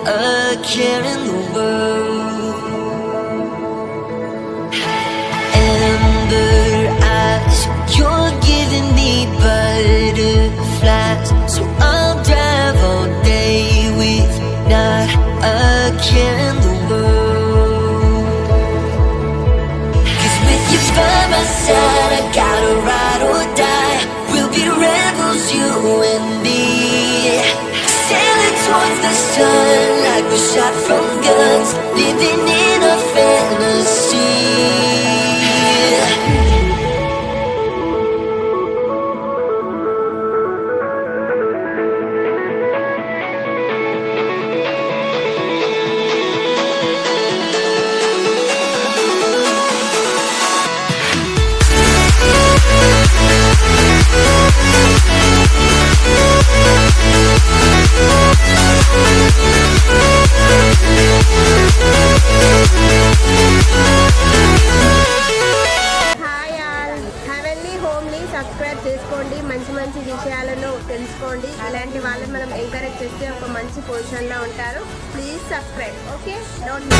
a care in the world. Amber eyes, you're giving me butterflies, so I'll drive all day with not a care in the world. 'Cause with you by my side, I gotta ride or die. We'll be rebels, you and me, sailing towards the sun like we're shot from guns, living in a fantasy. Heavenlyhomely subscribe చేసుకోండి, మంచి మంచి విషయాలను తెలుసుకోండి. ఇలాంటి వాళ్ళని మనం encourage చేస్తే ఒక మంచి పొజిషన్లో ఉంటారు. Please subscribe. Okay, don't